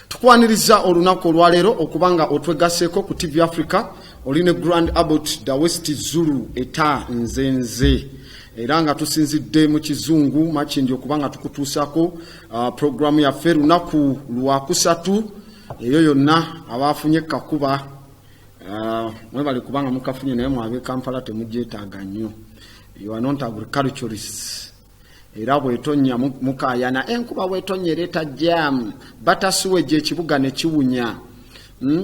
tukwaniriza olunaku olwaleero okubanga otwegasseeko ku TV Africa oline Grand Abbot da West Zulu eta nzenze era nga tusinzidde mu kizungu makindi okubanga tukutuusako programu yaffe lunaku lwakusatu eyo yonna abafunye kakuba mwebali kubanga mukafunye naye mwabe Kampala temujeetaaga nnyo. You are not agriculturists. Era bwetonya mukayana enkuba bwetonya ereta jam batasuwe je kibuga ne kiwunya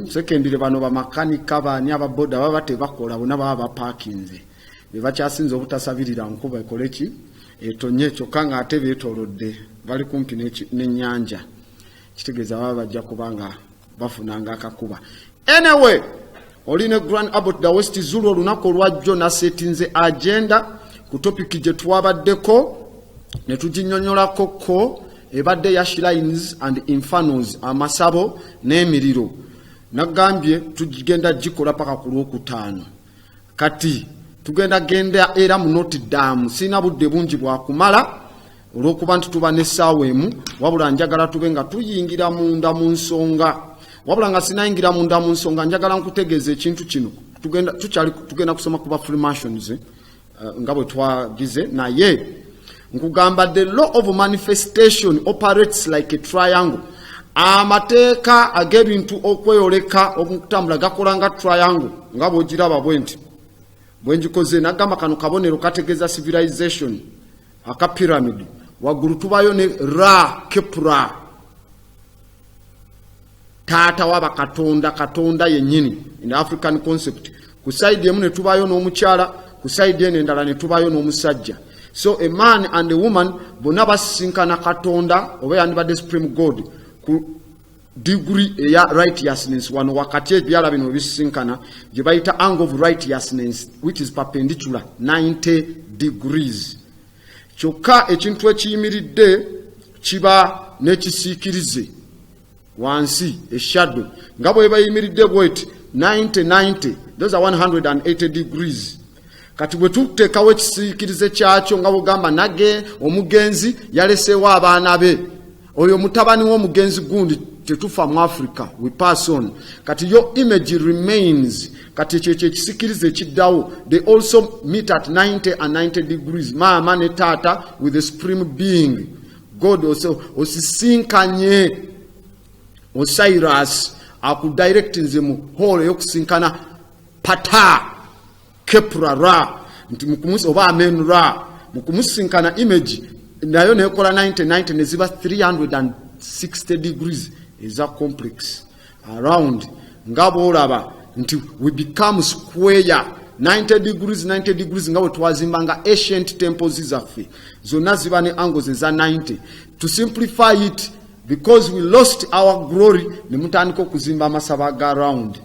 sekendire bano ba makanika bani ababoda baba tebakola bona baba parkinze bebakyasinze obutasabirira nkuba ekoleki etonye kyokanga ate betolodde bali kumpi n'ennyanja kitegeeza baba bajja kubanga bafunanga akakuba. Anyway, oline Grand Abbot da West Zulu olunaku olwajjo nasetinze agenda ku topic gye twabaddeko ne tuginyonyolako ko ebadde ya shrines and infernos amasabo n'emiriro nagambye tugenda gikola paka ku Lwokutaano kati tugenda genda era mu Notre Dame sina budde bungi bwa kumala olw'okuba tuba n'essaawa emu wabula njagala tube nga tuyingira munda mu nsonga wabula nga sinayingira munda mu nsonga njagala nkutegeeza ekintu kino tugenda kusoma ku ba Freemasons nga bwe twagize naye nkugamba the law of manifestation operates like a triangle. Amateeka ag'ebintu okweyoleka okutambula gakola nga triangle nga bw'ogiraba bwenti bwenjikoze nagamba kano kabonero kategeeza civilization aka pyramid waggulu tubayo ne Ra Kepra taata waba katonda yennyini in the African concept ku side emu ne tubayo n'omukyala ku side eno endala ne tubayo n'omusajja. So a man and a woman bonna basinkana katonda oba yandibadde supreme god ku degree eya righteousness wano wakati ebyala bino bisinkana gye bayita angle of righteousness which is perpendicular 90 degrees. Kyokka ekintu ekiyimiridde kiba n'ekisiikirize wansi eshadow nga bwe bayimiridde bweti 90 those are 180 degrees. Kati bwe tuteekawo ekisiikirize kyakyo nga bugamba nage omugenzi yaleseewo abaana be oyo mutabani w'omugenzi gundi tetufa mu Africa we pass on kati your image remains kati ekyo ekisiikirize ekiddawo they also meet at 90 and 90 degrees maama ne taata with the supreme being God also osisinkanye Osiris akudirectinze mu hall y'okusinkana pata Kepra Ra nti mukumusi oba amen Ra mukumusinkana image nayo nekola 90 neziba 360 degrees is a complex around ngabo olaba nti we become square 90 degrees ngabo twazimbanga ancient temples zaffe zonna ziba ne angles za 90 to simplify it because we lost our glory ne mutandika okuzimba amasaba ga round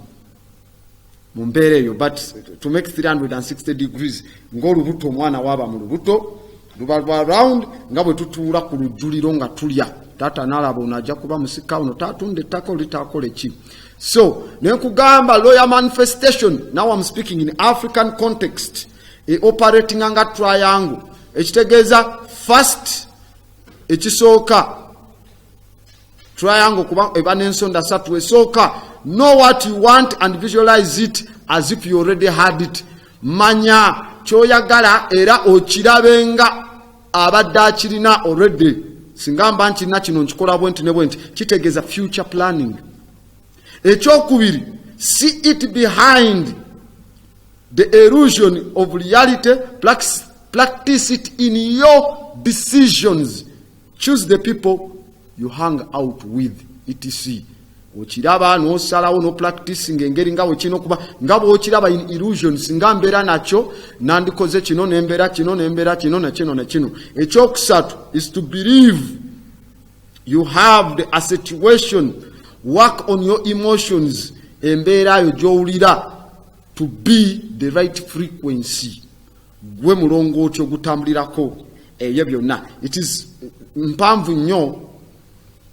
mumbereyo but to make 360 degrees ng'olubuto omwana waba mu lubuto luba round nga bwe tutuula ku lujjuliro nga tulya taata nalaba onajja kuba musika ono taatunda ettaka olitakola ki. So nenkugamba lawyer manifestation now I'm speaking in African context operating nga triangle ekitegeeza first ekisooka triangle kuba eba n'ensonda ssatu esooka know what you want and visualize it as if you already had it. Manya kyoyagala era okirabenga abadde akirina already singamba nkirina kino nkikola bwenti ne bwenti kitegeeza future planning. Ekyokubiri see it behind the illusion of reality, practice it in your decisions, choose the people you hang out with etc. Okiraba n'osalawo no practicing engeri nga wekino kuba nga bw'okiraba in illusions nga mbeera nakyo nandikoze kino n'embeera kino n'embeera kino na kino na kino. Ekyokusatu is to believe you have the situation, work on your emotions, embeera yo gy'owulira to be the right frequency gwe mulongooti ogutambulirako ebyo byonna. It is mpanvu nnyo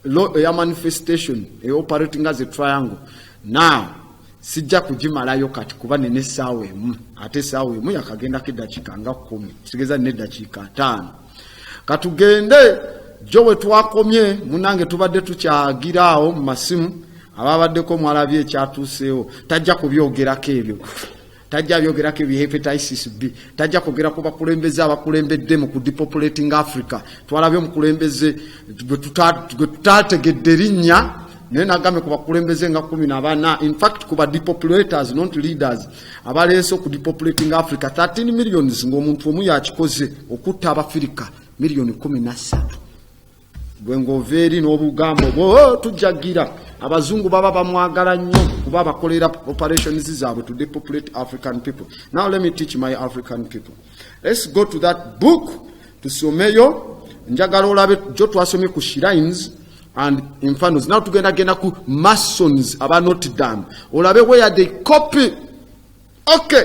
law ya manifestation operating as a triangle. Now sijja kugimalayo kati kuba nene essaawa emu ate essaawa emu yakagendako eddakiika nga 10 kitegeeza n'eddakiika 5. Katugende jowe twakomye munange tubadde tukyagiraawo mu masimu ababaddeko mwalabye ekyatuuseewo tajja kubyogerako ebyo tajja byogerako ebyo hepatitis B tajja kwogera ku bakulembeze abakulembedde mu kudepopulating Africa twalabye omukulembeze gwe tutaategedde erinnya naye nagambe ku bakulembeze nga 14 in fact ku badepopulators not leaders abaleese okudepopulating Africa 13 millions ng'omuntu omu yakikoze okutta abafirika miliyoni 13 gwe ng'ova eri n'obugambo bwo tujjagira abazungu baba bamwagala nnyo kuba bakolera operations zaabwe to depopulate African people. Now let me teach my African people. Let's go to that book tusomeyo njagala olabe jo twasomye ku shrines and infernos. Now tugenda ku Masons aba Notre Dame olabe where they copy. Okay,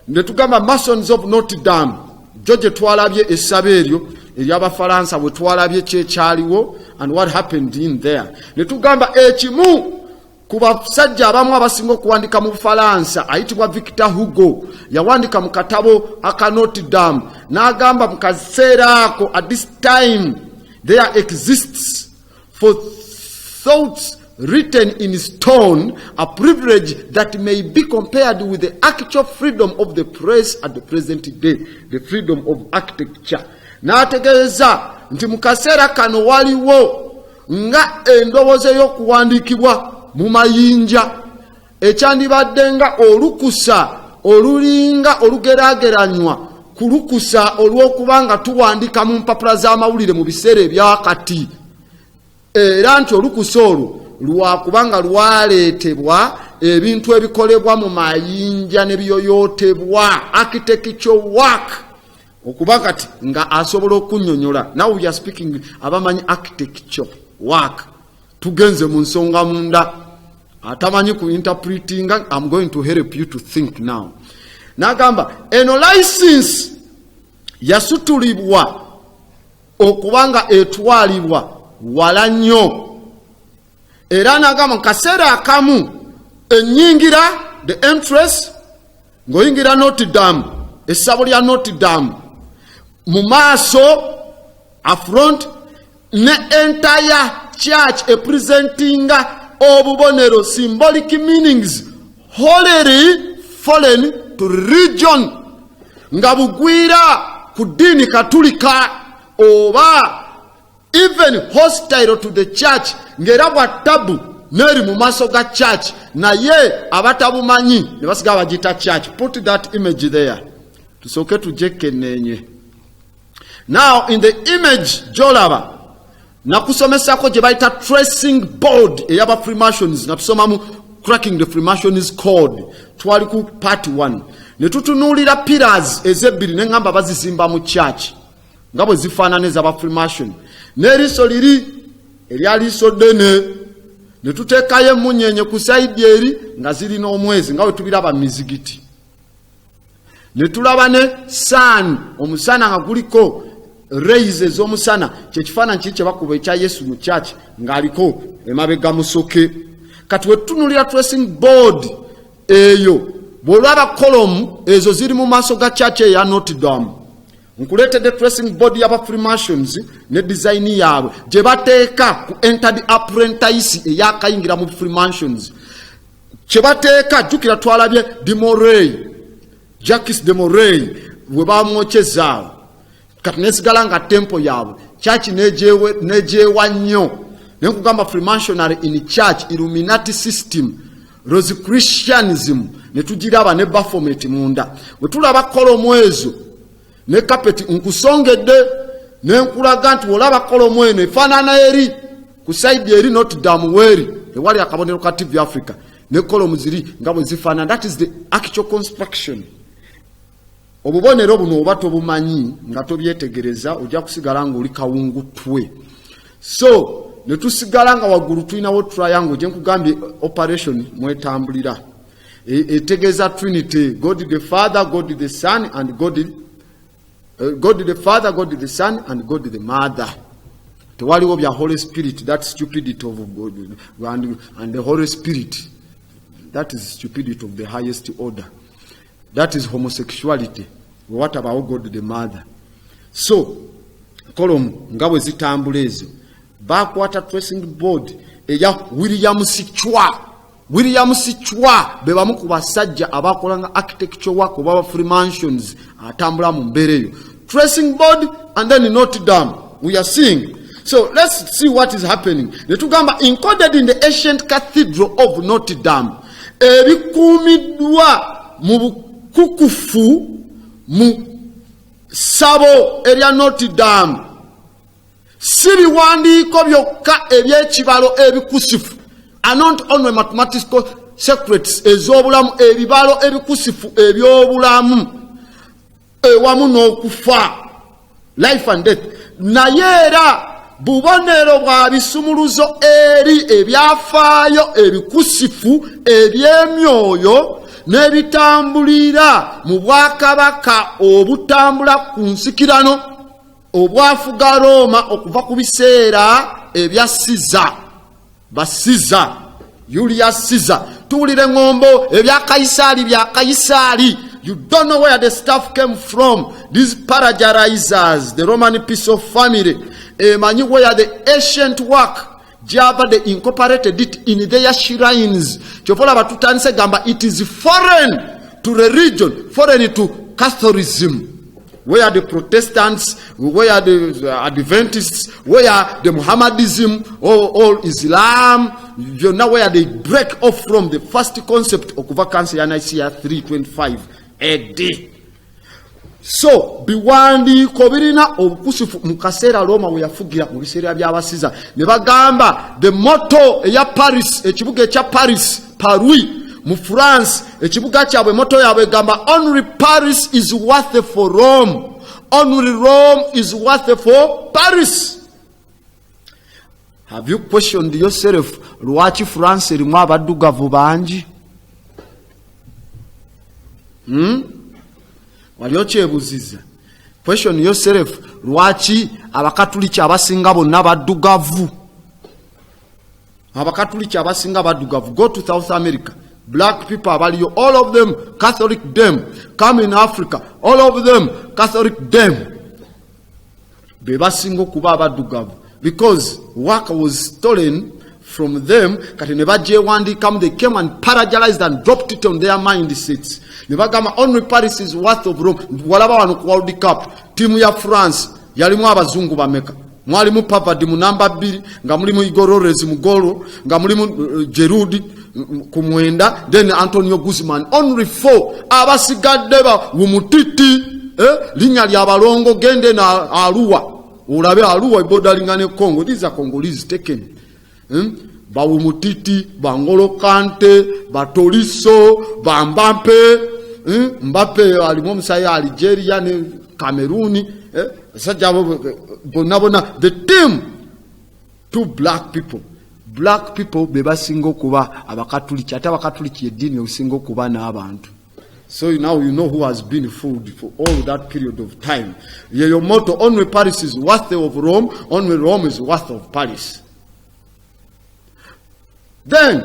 ne tugamba Masons of Notre Dame joje twalabye essabo eryo ery'Abafalansa bwe twalabye kyekyaliwo and what happened in there. Ne tugamba ekimu ku basajja abamu abasinga okuwandika mu Bufalansa ayitibwa Victor Hugo yawandika mu katabo aka Notre Dame n'agamba mu kaseera ako at this time there exists for thoughts written in stone a privilege that may be compared with the actual freedom of the press at the present day, the freedom of architecture. N'ategeeza nti mu kaseera kano waliwo nga endowooza y'okuwandiikibwa mu mayinja ekyandibadde nga olukusa olulinga olugeraageranywa ku lukusa olw'okubanga tuwandika mu mpapula z'amawulire mu biseera ebyakati era nti olukusa olwo lwakubanga lwaleetebwa ebintu ebikolebwa mu mayinja ne biyoyootebwa architectural work okuba kati nga asobola okunnyonnyola. Now we are speaking abamanyi architecture work tugenze mu nsonga munda atamanyi ku interpreting. I'm going to help you to think now. Nagamba eno license yasutulibwa okubanga etwalibwa wala nnyo era nagamba kaseera akamu ennyingira the entrance ng'oyingira Notre Dame essabo lya Notre Dame mu maaso affront ne entire church representinga obubonero symbolic meanings wholly foreign to religion nga bugwira ku ddiini katulika oba even hostile to the church ng'era bwa tabu neri mu maaso ga church naye abatabumanyi ne basiga bagita church. Put that image there tusooke tujekkeneenye. Now in the image jolaba nakusomesako gye bayita tracing board ey'aba Freemasons nga tusomamu cracking the Freemasons code twali ku part 1 ne tutunuulira pillars ezebbiri ne ngamba bazizimba mu church nga bwe zifaanana ez'aba Freemason n'eriiso liri eryaliiso ddene ne tuteekayo emunyenye ku sayidi eri nga zirina omwezi nga bwe tubiraba mu mizigiti ne tulaba ne sun omusana nga guliko rays ez'omusana kyekifaananyi kiri kye bakuba ekya Yesu mu church ng'aliko emabega musoke. Kati we tutunulira tracing board eyo bw'olaba kolomu ezo ziri mu maaso ga church eya Notre Dame nkuleetedde tracing board y'aba Freemasons ne design yaabwe gye bateeka ku entered apprentice eyakayingira mu Freemasons kye bateeka jjukira twalabye de Morey Jacques de Morey bwe bamwokyezaawo kati nesigala nga tempo yaabwe church nejeewa nnyo ne nkugamba Freemasonry in church Illuminati system Rosicrucianism ne tugiraba ne Baphomet munda bwe tulaba kolomu ezo ne kapeti nkusongedde ne nkulaga nti olaba kolomu eno efaanana eri ku side eri Notre Dame weri ewali akabonero ka TV Africa ne kolomu ziri nga bwe zifaanana. That is the actual construction. Obubonero buno oba tobumanyi nga tobyetegereza ojja kusigala ng'oli kawungutwe. So ne tusigala nga waggulu tulinawo triangle gye nkugambye operation mwetambulira etegeeza Trinity, God the Father, God the Son and God the Father, God the Son and God the Mother. Tewaliwo bya Holy Spirit, that stupidity of God and the Holy Spirit, that is stupidity of the highest order. That is homosexuality. What about God the Mother? So kolom nga bwe zitambula ezo bakwata tracing board eya William Sichwa be bamu ku basajja abakolanga architecture work oba Freemasons atambula mu mbeera eyo. Tracing board and then Notre Dame we are seeing. So let's see what is happening. Netugamba encoded in the ancient cathedral of Notre Dame ebikuumiddwa mu bukukufu mu sabo erya Notre Dame si biwandiiko byokka eby'ekibalo ebikusifu and not only mathematical secrets ez'obulamu ebibalo ebikusifu eby'obulamu ewamu n'okufa life and death naye era bubonero bwa bisumuluzo eri ebyafaayo ebikusifu eby'emyoyo n'ebitambulira mu bwakabaka obutambula ku nsikirano obwafuga Roma okuva ku biseera ebya Basiza Julius Caesar tuwulire ngombo ebya Kaisari bya Kaisari. You don't know where the stuff came from. These parajarizers, the Roman piece of family, emanyi where the ancient work Java they incorporated it in their shrines. Chofola batutandise gamba it is foreign to the region, foreign to Catholicism. Where the Protestants, where the Adventists, where the Mohammedism or Islam, you know where they break off from the first concept of vacancy and Nicaea 325 AD. So, biwandi kobirina obukusifu mukasera Roma we yafugira mu biseera by'abasiza ne bagamba the motto eya Paris ekibuga ekya Paris mu France ekibuga kyabwe motto yabwe gamba only Paris is worth for Rome, only Rome is worth for Paris. Have you questioned yourself lwaki France erimu abaddugavu bangi? Wali okyebuziza. Question yourself lwaki abakatuliki abasinga bonna baddugavu? Abakatuliki abasinga baddugavu. Go to South America. Black people abaliyo, all of them Catholic them. Come in Africa, all of them Catholic them. Bebasingo kuba baddugavu because work was stolen from them. Kati nebaje wandi come they came and paralyzed and dropped it on their mindsets. Nebagama only Paris is worth of Rome. Walaba wano ku World Cup timu ya France yalimu abazungu bameka. Mwalimu Pavard mu namba 2 nga mulimu Igor Rores mu golo nga mulimu Giroud kumwenda then Antonio Guzman. Only 4 abasigadde ba umutiti linya lya balongo gende na Arua ulabe Arua ibodalinga ne Congo. These are Congolese taken. Ba umutiti Bangolo Kante Batoliso Bambape Mbappe alimo musaya Algeria ne Cameroon the team 2 black people bebasingo kuba abakatuliki ate abakatuliki edini osingo kuba n'abantu. So now you know who has been fooled for all that period of time. Your motto only Paris is worth of Rome, only Rome is worth of Paris. Then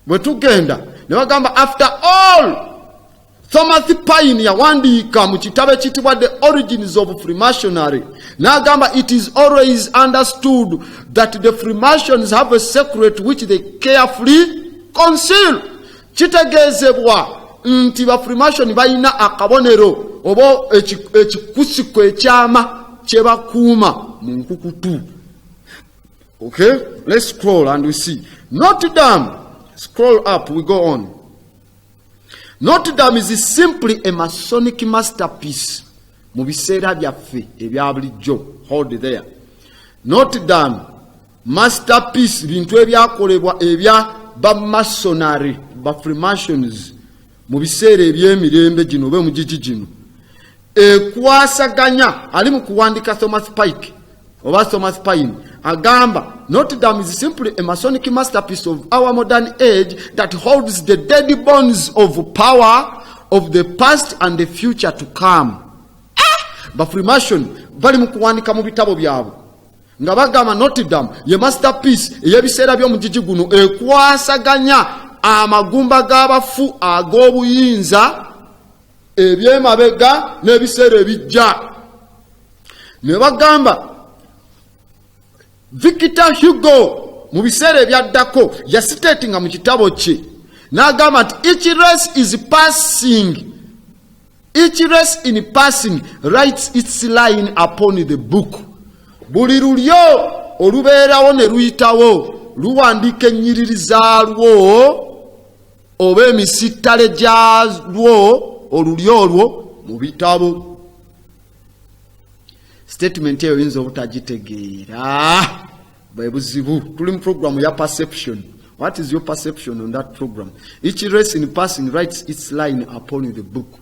bwetugenda nebagamba after all Thomas Paine yawandiika mu kitabo ekitibwa The Origins of Freemasonry n'agamba it is always understood that the Freemasons have a secret which they carefully conceal. Kitegeezebwa nti ba Freemason balina akabonero oba ekikusiko ekyama kye bakuuma mu nkukutu. Okay, let's scroll and we see Notre Dame. Scroll up, we go on. Notre Dame is simply a Masonic masterpiece. Mu biseera byaffe ebya bulijjo. Hold there. Notre Dame masterpiece bintu ebyakolebwa ebya ba Masonary ba Freemasons mu biseera eby'emirembe gino oba mu gigi gino. Ekwasaganya ali mu kuwandika Thomas Pike oba Thomas Paine agamba Notre Dame is simply a Masonic masterpiece of our modern age that holds the dead bones of power of the past and the future to come. Ba Freemason bali mu kuwandika mu bitabo byabo nga bagamba Notre Dame ye masterpiece eyebiseera by'omu gigi guno ekwasaganya amagumba g'abafu ag'obuyinza ebyemabega n'ebiseera ebijja. ne bagamba Victor Hugo mu biseera ebyaddako yasitatinga mu kitabo kye n'agamba nti each race in passing writes its line upon the book. Buli lulyo olubeerawo ne luyitawo luwandiika ennyiriri zaalwo oba emisittale gyalwo olulyo olwo mu bitabo. Statement eyo oyinza obutagitegeera bwe buzibu. Tuli mu program ya perception. What is your perception on that program? Each race in passing writes its line upon the book.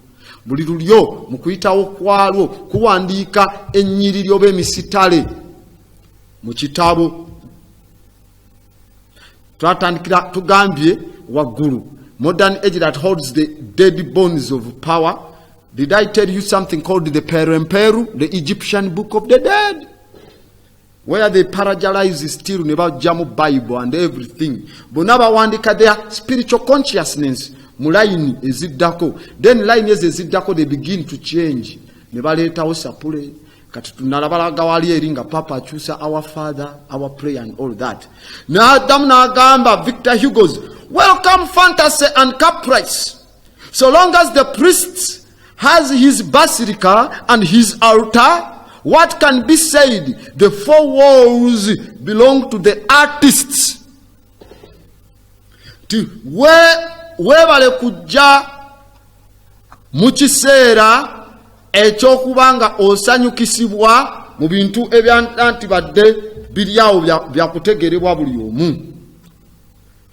Buli lulyo mu kuyitawo kwalwo kuwandiika ennyiriri oba emisitale mu kitabo. Twatandikira tugambye waggulu. Modern age that holds the dead bones of power. Did I tell you something called the Peremperu, the Egyptian book of the dead? Where they paragalize still about Jamu Bible and everything. Bonaba wandika their spiritual consciousness. Mulaini ezidako. Then line is ezidako, they begin to change. Nebaleta osapule. Katutunalabalaga wali eringa Papa Chusa, our Father, our prayer and all that. Na Adam na agamba Victor Hugo's welcome fantasy and caprice. So long as the priest has his basilica and his altar, what can be said? The four walls belong to the artists. Webale kujja mu kiseera ekyokubanga osanyukisibwa mu bintu ebyanti badde biryawo byakutegerebwa buli omu.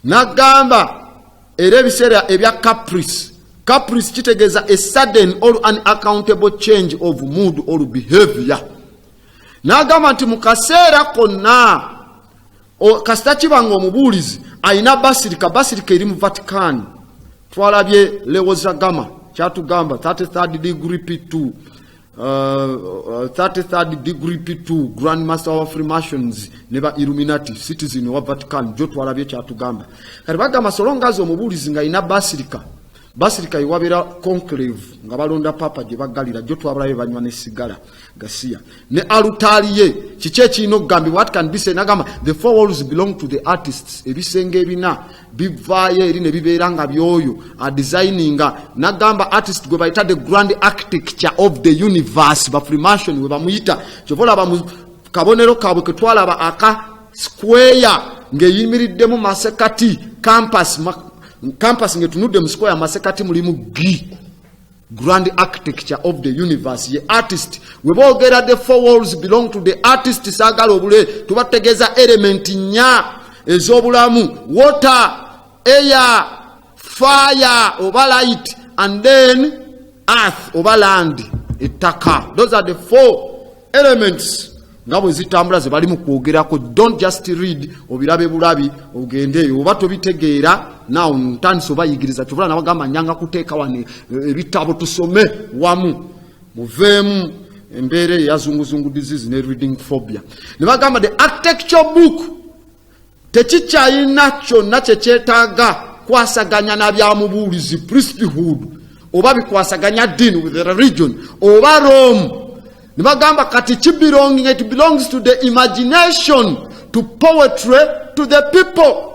Nagamba era ebiseera ebya caprice. Caprice kitegeeza a sudden or unaccountable change of mood or behavior. Nagamba nti mu kaseera konna kasita kibanga omubuulizi ayina basilica eri mu Vatican. Twalabye Leo Zagama kyatugamba 33rd degree P2 33rd degree P2 Grand Master of Freemasons neba Illuminati citizen wa Vatican jo twalabye kyatugamba. Kati bagamba solongazo omubuulizi nga ayina basilica iwabira conclave nga balonda papa gye bagalira jo twabalabe banywa ne sigala Garcia ne alutaliye kiche kino gambi what can be said. Nagamba the four walls belong to the artists. Ebisenge ebina bivaye eri ne biberanga byoyo a designinga. Nagamba artist gwe bayita the grand architecture of the universe ba Freemason we bamuyita kyovola ba kabonero kabwe ketwalaba aka square ngeyimiriddemu masekati campus ngetunudde mu square masekati mulimu grand architecture of the universe. Ye artist we boogera the four walls belong to the artist. Sagala obule tubategeeza element nya ez'obulamu: water, air, fire oba light, and then earth oba land, ettaka. Those are the four elements nga bwe zitambula ze bali mu kwogerako. Don't just read obirabe bulabi ogende oba tobitegeera nawo ntandise obayigiriza. Kyovula nabagamba nyanga kuteeka wano ebitabo tusome wamu muveemu embeera eyazunguzungu disease ne reading phobia. Ne bagamba the architecture book tekikyalina kyonna kyekyetaaga kwasaganya na byamubuulizi priesthood oba bikwasaganya dini with the religion oba Rome. Nibagamba kati it belongs to the imagination, to poetry, to the people.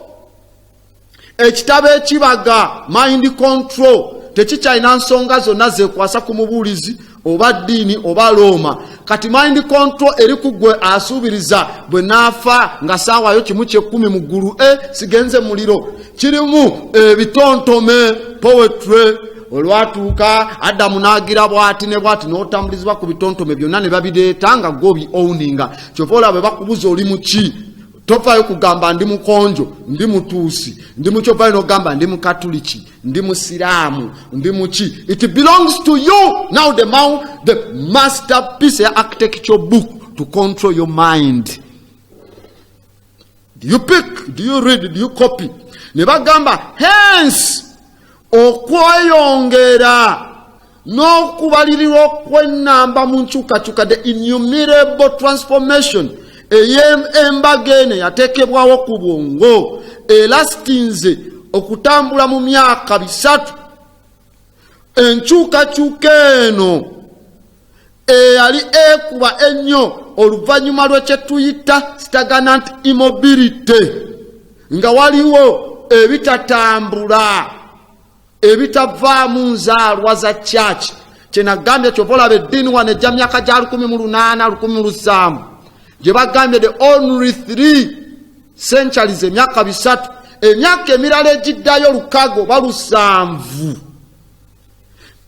Ekitabo ekibaga mind control tekikyalina nsonga zonna zekwasa ku mubuulizi oba dini oba Roma. Kati mind control eri kugwe asuubiriza bwe naafa nga saawayo 1:10 mu ggulu sigenze muliro. Kirimu ebitontome poetry. Olwatuuka Adamu n'agira bw'ati ne bw'ati n'otambulizibwa ku bitontome byonna ne babireeta nga gobi owninga. Kyova bwe bakubuza oli mu ki tofaayo kugamba ndi mukonjo, ndi mutuusi, ndi mukyovaayo n'ogamba ndi mukatuliki, ndi musiraamu, ndi muki. It belongs to you. Now the masterpiece architecture book to control your mind. Do you pick? Do you read? Do you copy? Ne bagamba hence okweyongera n'okubalirirwa okw'ennamba mu nkyukakyuka, the innumerable transformation ey'embaga eno yateekebwawo ku bwongo elasinze okutambula mu myaka 3. Enkyukakyuka eno eyali ekuba ennyo oluvannyuma lw'ekyetuyita stagnant immobility, nga waliwo ebitatambula ebitavaamu nzaalwa za church. Kyenagambye kyova olaba eddiini wano ejja myaka gya 1800 1700 gye bagambye the only 3 centuries, emyaka 3, emyaka emirala egiddayo 6 oba 7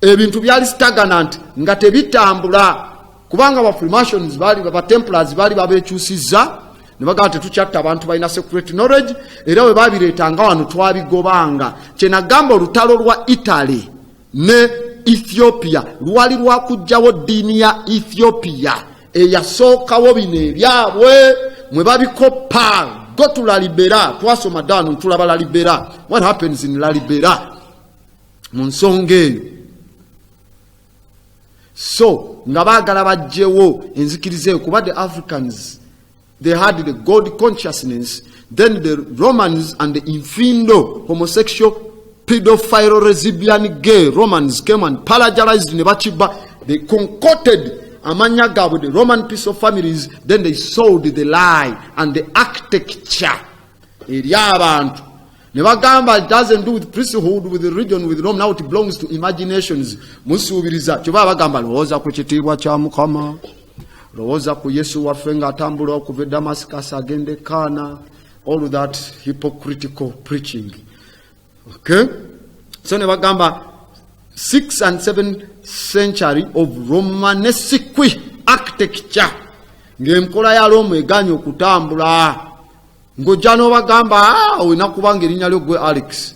ebintu byali stagnant nga tebitambula, kubanga ba Freemasons bali ba Templars bali babekyusizza ne bagamba tetukyatta abantu balina secret knowledge, era bwe babireetanga wano twabigobanga. Kyenagamba olutalo lwa Italy ne Ethiopia lwali lwakujjawo ddiini ya Ethiopia eyasookawo bino ebyabwe mwe babikoppa. Go to La Libera, twasoma dano tulaba La Libera. What happens in La Libera mu nsonga eyo? So nga baagala bajjewo enzikiriza eyo kuba the Africans they had the God consciousness, then the Romans and the infindo homosexual pedophile lesbian gay Romans came and plagiarized Nebachiba. They concocted amanya gabu the Roman piece of families, then they sold the lie and the architecture eri abantu. Nebagamba it doesn't do with priesthood, with the religion, with Rome. Now it belongs to imaginations. Musubiriza kyoba bagamba lowooza ku kitiibwa kya Mukama, lowooza ku Yesu waffe nga atambula okuva e Damascus agende Kaana. All that hypocritical preaching. Okay, so nebagamba 6th and 7th century of Romanesque architecture ng'enkola ya Rome eganye okutambula. Ng'ojja n'obagamba olina kubanga erinnya lyo gwe Alex.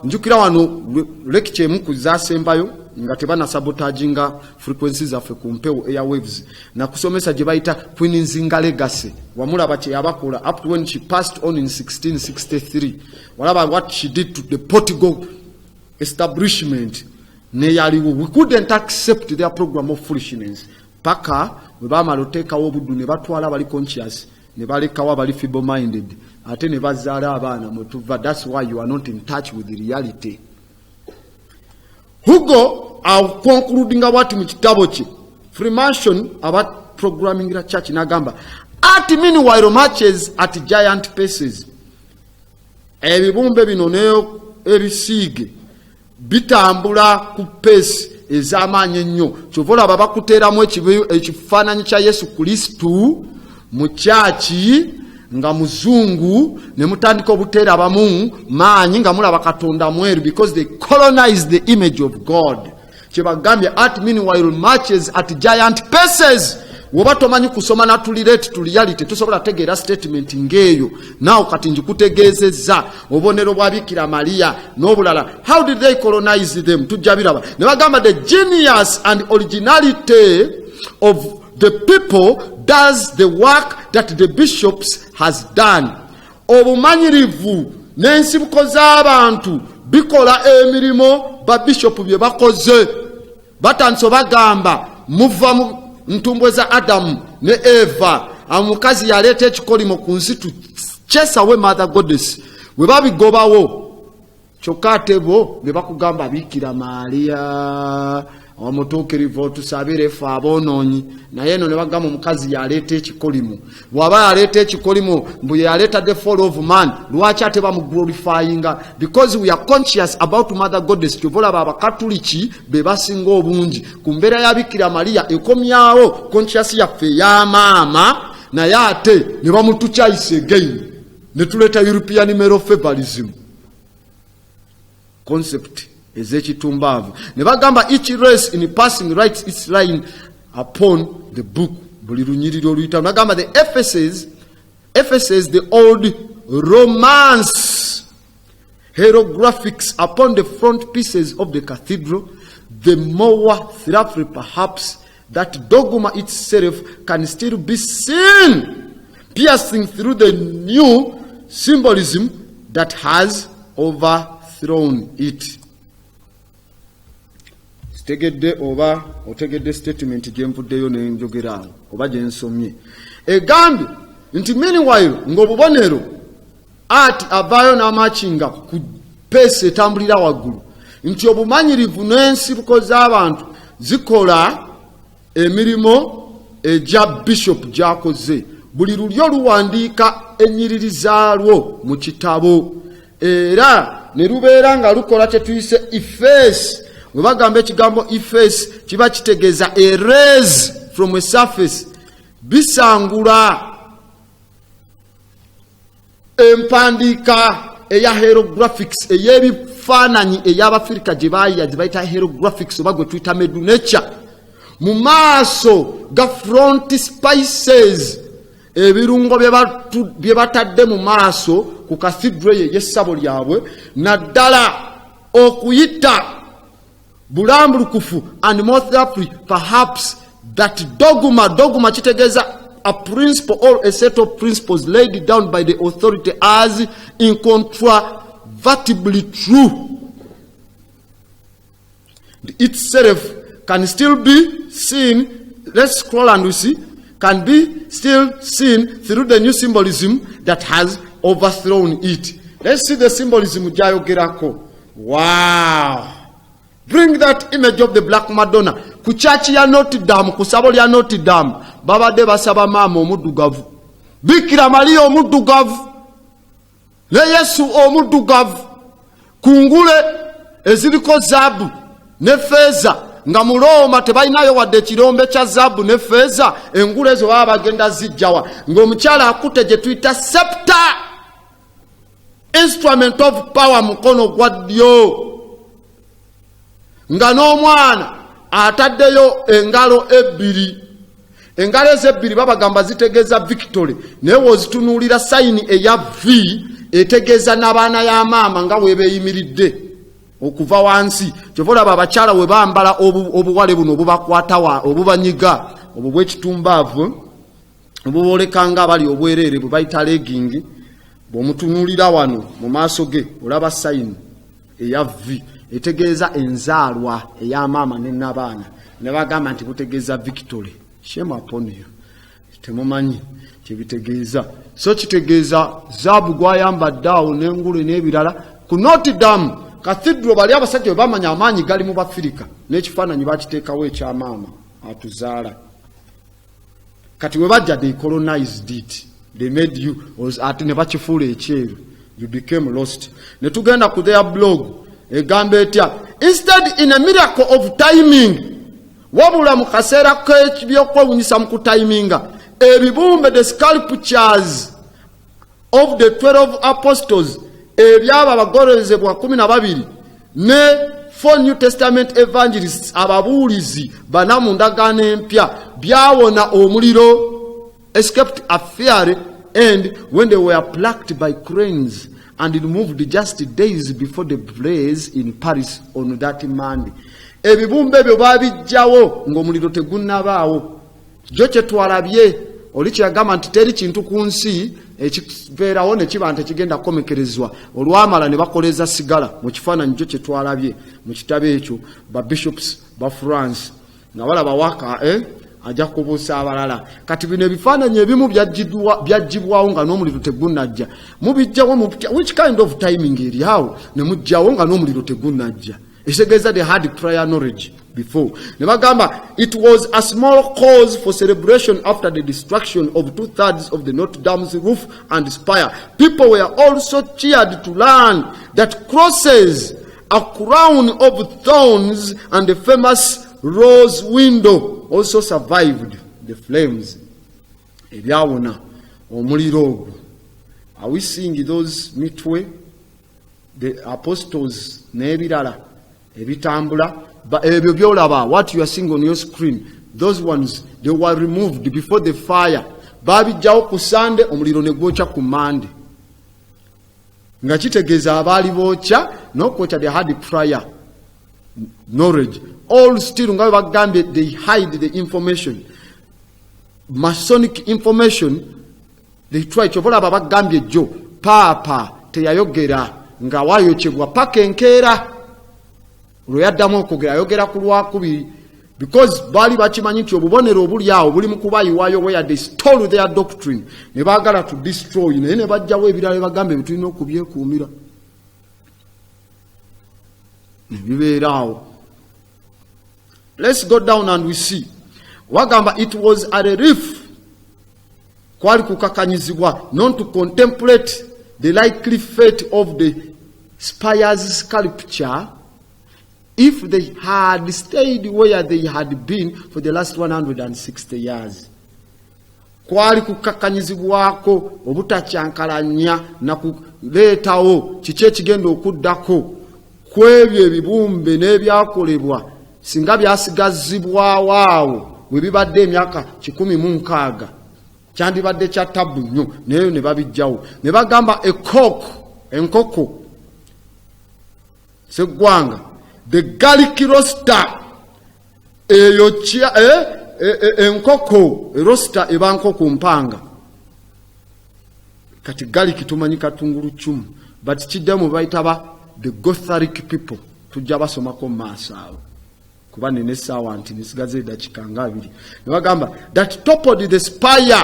Njukira wano lecture emu ku zaasembayo nga tebana sabotaginga frequencies zaffe ku mpewo airwaves na kusomesa gye bayita Queen Nzinga legacy. Wamulaba kye yabakola up to when she passed on in 1663. Walaba what she did to the Portugal establishment. We couldn't accept their program of foolishness. Paka we bamala oteekawo obuddu ne batwala bali conscious ne balekawo bali feeble minded ate ne bazaala abaana mutuva. That's why you are not in touch with the reality. Hugo are concluding what mu kitabo kye Freemason about programming the church nagamba at meanwhile matches at giant paces. Ebibumbe bino ne ebisiige bitambula ku pace ez'amaanyi ennyo. Kyovola babakuteeramu ekifaananyi kya Yesu Kristu mu kyaki nga muzungu ne mutandika obuteera abamu maanyi nga mulaba Katonda mweru because they colonized the image of God. Kyebagambye at meanwhile marches at giant paces. Woba tomanyi kusoma na tulirate to reality tusobola tegeera statement ngeeyo. Now kati njikutegeezezza obonero bwa Bikira Maria n'obulala. How did they colonize them? Tujjabiraba ne bagamba the genius and originality of the people does the work that the bishops has done. Obumanyirivu n'ensibuko z'abantu bikola emirimo ba bishop bye bakoze. Batanso bagamba muva mu ntumbwe za Adamu ne Eva, omukazi yaleeta ekikolimo ku nsi tukyesawe mother goddess. We babigobawo kyokka ate bo ne bakugamba Bikira Maria omutuukirivu otusabire ffe aboonoonyi. Naye eno ne bagamba omukazi yaleeta ekikolimo. Bw'aba yaleeta ekikolimo mbu yaleeta the fall of man, lwaki ate bamuglorifyinga? Because we are conscious about mother goddess. Kyovolaba abakatuliki be basinga obungi ku mbeera ya Bikira Maria ekomyawo conscious yaffe y'amaama, naye ate ne bamutukyayisa again ne tuleeta European male favorism concept ezekitumbavu. Ne bagamba each race in passing writes its line upon the book. Buli lunyiriri oluyita nagamba the Ephesus the old Romance hieroglyphics upon the front pieces of the cathedral, the more thoroughly perhaps that dogma itself can still be seen piercing through the new symbolism that has overthrown it. Tegedde oba otegedde statement gyempuddeyo n'enjogera oba gyensomye egambye nti meanwhile ng'obubonero ati avaayo n'amakinga ku peesi etambulira waggulu nti obumanyirivu n'ensibuko z'abantu zikola emirimo egya bishop gyakoze buli lulyo luwandiika ennyiriri zaalwo mu kitabo era ne lubeera nga lukola kye tuyise efface. Bwe bagamba ekigambo efface kiba kitegeeza erase from a surface, bisangula empandiika eya hieroglyphics ey'ebifaananyi ey'Abafirika gye baayira gye bayita hieroglyphics oba gwe tuyita medunature mu maaso ga frontispices, ebirungo bye batadde mu maaso ku cathedral y'essabo lyabwe, naddala okuyita bulambulukufu and morally perhaps that dogma kitegeeza a principle or a set of principles laid down by the authority as incontrovertibly true itself can still be seen. Let's scroll and we see. Can be still seen through the new symbolism that has overthrown it. Let's see the symbolism jayogerako. Wow. Bring that image of the Black Madonna. Ku church ya Notre Dame, ku sabo lya Notre Dame, babadde basaba maama omuddugavu. Bikira Maria omuddugavu. Ne Yesu omuddugavu. Kungule eziriko zaabu ne feeza. Nga mu Roma tebalinayo wadde ekirombe kya zaabu ne feeza, engule ezo baba bagenda zijjawa. Ng'omukyala akutte gye tuyita scepter, instrument of power, mukono gwa ddyo. Nga n'omwana ataddeyo engalo ebbiri. Engalo ezebbiri babagamba zitegeeza victory, naye wozitunuulira sayini eya V etegeeza n'abaana ya maama nga webeeyimiridde okuva wansi. Kyova olaba abakyala we bambala obuwale buno obubakwatawa obubanyiga obwo bw'ekitumbaavu obubooleka nga abali obwereere bwe bayita legging. Bw'omutunuulira wano mu maaso ge olaba sayini eya V etegeeza enzaalwa ey'amaama ne n'abaana, ne bagamba nti butegeeza victory. Shame upon you. Temumanyi kyebitegeeza. So kitegeeza zaabu gwayambadde awo n'engule n'ebirala ku Notre Dame Cathedral. Bali abasajja bwe bamanya amaanyi gali mu Bafirika n'ekifaananyi bakiteekawo ekyamaama atuzaala. Kati we bajja they colonized it, they made you ate ne bakifuula ekyeru, you became lost. Ne tugenda ku their blog egamba etya, instead in a miracle of timing, wabula mu kaseera k'ebyokwewunyisa mu kutayiminga, ebibumbe the sculptures of the 12 apostles ebyaba abagorezebwa 12 ne 4 New Testament evangelists ababuulizi bana mu ndagaano empya byawona omuliro, escaped a fire, and when they were plucked by cranes and removed just days before the blaze in Paris on that Monday. Ebibumbe ebyo babijjawo ng'omuliro tegunnabaawo. Jo kye twalabye oli kyagamba nti teri kintu ku nsi ekibeerawo ne kiba nti kigenda kukomekerezwa olwamala ne bakoleza sigala mu kifaananyi jo kye twalabye mu kitabo ekyo ba bishops ba France nga balaba waka ajja kubuusa abalala. Kati bino ebifaananyi ebimu byaggyibwawo nga n'omuliro tegunnajja. Mubijjawo which kind of timing eri awo ne mujjawo nga n'omuliro tegunnajja. Ekitegeeza they had prior knowledge before. Ne bagamba it was a small cause for celebration after the destruction of 2/3 of the Notre Dame's roof and spire. People were also cheered to learn that crosses, a crown of thorns, and the famous rose window also survived the flames. Ebyawona omuliro ogwo. Are we seeing those mitwe, the apostles n'ebirala ebitambula? But ebyo byolaba, what you are seeing on your screen, those ones, they were removed before the fire. Babijjawo ku Sunday, omuliro ne gwokya ku Monday. Nga kitegeeza abaali bookya n'okwokya they had prior knowledge. All still nga bagambye they hide the information. Masonic information, they try. Kyobolaba bagambye jo paapa teyayogera nga wayokyebwa paka enkeera. Lweyaddamu okwogera ayogera ku Lwakubiri because baali bakimanyi nti obubonero obuli awo buli mu kubayiwayo where they stole their doctrine ne baagala to destroy, naye ne bajjawo ebirala bagambe bitulina okubyekuumira ne bibeera awo. Let's go down and we see wagamba it was a relief kwali kukakanyizibwa not to contemplate the likely fate of the spire's sculpture if they had stayed where they had been for the last 160 years. Kwali kukakanyizibwako obutacyankalanya na kuleetawo kiki ekigenda okuddako kwebyo ebibumbe n'ebyakolebwa singa byasigazibwawo awo bwe bibadde emyaka 16 kyandibadde kya tabu nnyo naye ne babijjawo ne bagamba enkoko seggwanga the garlic roaster eyo enkoko roaster eba nkoko mpanga kati garlic tumanyi katungulu chumu but kiddemu bayitaba the Gotharic people tujja basomako maaso awo kuba nene sawa nti nisigaze dakika nga 2 ne bagamba that toppled the spire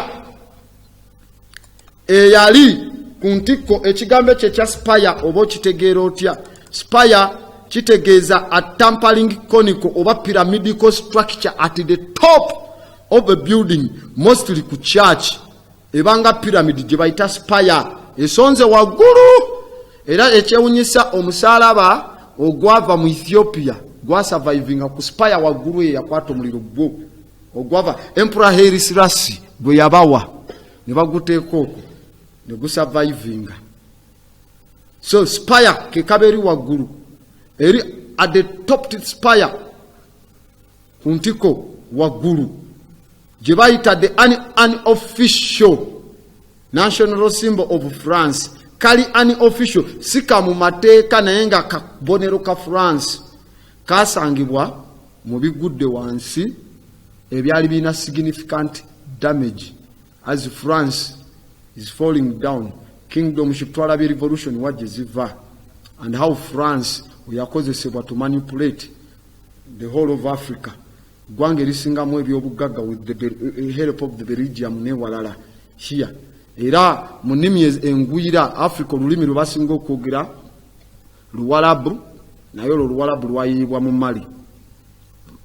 eyali ku ntiko ekigambo kye kya spire oba kitegeera otya spire kitegeeza a tampering conical oba pyramidical structure at the top of a building mostly ku church ebanga pyramid gye bayita spire esonze waggulu era ekyewunyisa omusalaba ogwava mu Ethiopia gwa surviving ku spire waggulu yakwata omuliro gwo ogwava Emperor Haile Selassie gwe yabawa ne baguteeka okwo ne gusurviving. So spire ke kaberi waggulu eri at the top to spire kuntiko waggulu gye bayita the unofficial national symbol of France kali unofficial sika mu mateeka naye nga kabonero ka France kasangibwa mu bigudde wansi ebyali bina significant damage as France is falling down. Kingdom shitwala bi revolution waje ziva and how France yakozesebwa to manipulate the whole of Africa. Gwange lisingamu ebyobugaga with the help of the Belgium ne walala here. Era mu nnimi engwira Africa olulimi lubasinga okwogera Luwarabu naye Luwarabu lwayibwa mu Mali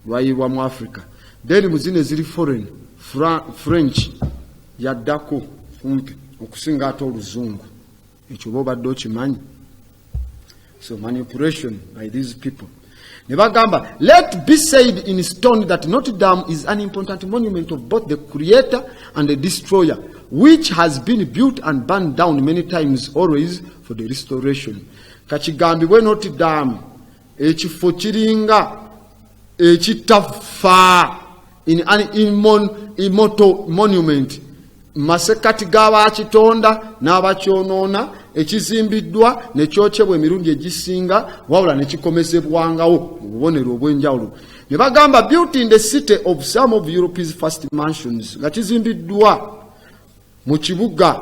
lwayibwa mu Africa. Then muzine ziri foreign French yaddako kumpi okusinga ate oluzungu ekyo bobadde okimanyi. So manipulation by these people. Nebagamba, let be said in stone that Notre Dame is an important monument of both the creator and the destroyer, which has been built and burned down many times, always for the restoration. Kachigambibwe Notre Dame ekifo kiringa ekitafa in an immortal monument. Masekati gaba kitonda n'abakyonoona ekizimbiddwa nekyokyebwa emirundi egisinga wabula nekikomezebwangawo mu bubonero obw'enjawulo. Ne bagamba built in the city of some of Europe's first mansions nga kizimbiddwa mu kibuga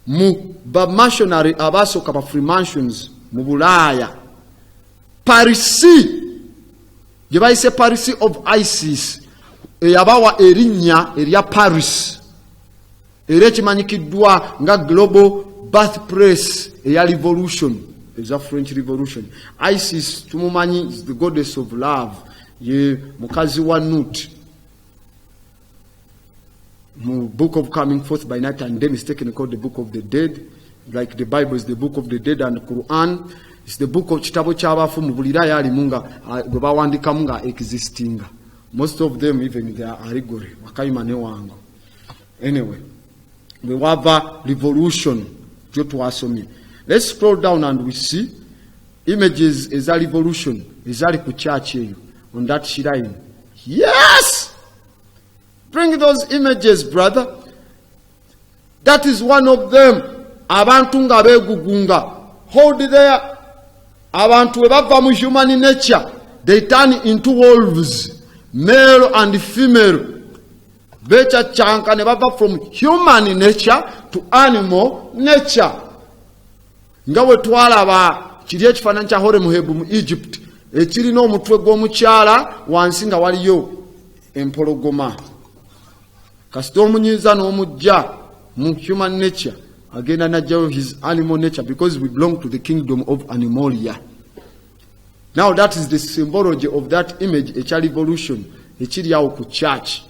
mu bamissionary abasooka ba Freemasons mu Bulaaya. Paris gye bayise Paris of Isis eyabawa erinnya erya Paris era ekimanyikiddwa nga global birthplace eya revolution eza French revolution. Isis tumumanyi is the goddess of love, ye mukazi wa Nut mu book of coming forth by night and day mistakenly called the book of the dead, like the Bible is the book of the dead and the Quran is the book of kitabo ky'abafu mu bulira yalimu nga bwe bawandikamu nga existing. Most of them even they are allegory wakayima ne wango. Anyway, we have a revolution. Let's scroll down and we see images is a revolution. Is a church on that shrine. Yes! Bring those images, brother. That is one of them. Abantunga begugunga. Hold there. Abantu ebava mu human nature. They turn into wolves, male and female. Becha chanka ne baba from human nature to animal nature. Ngawe twalaba kiri ekifaananyi kya Horemuhebu mu Egypt ekirina omutwe gw'omukyala wansi nga waliyo empologoma. Kasita omunyiiza n'omujja mu human nature agenda najjayo his animal nature because we belong to the kingdom of Animalia. Now that is the symbology of that image ekya revolution ekiri awo ku church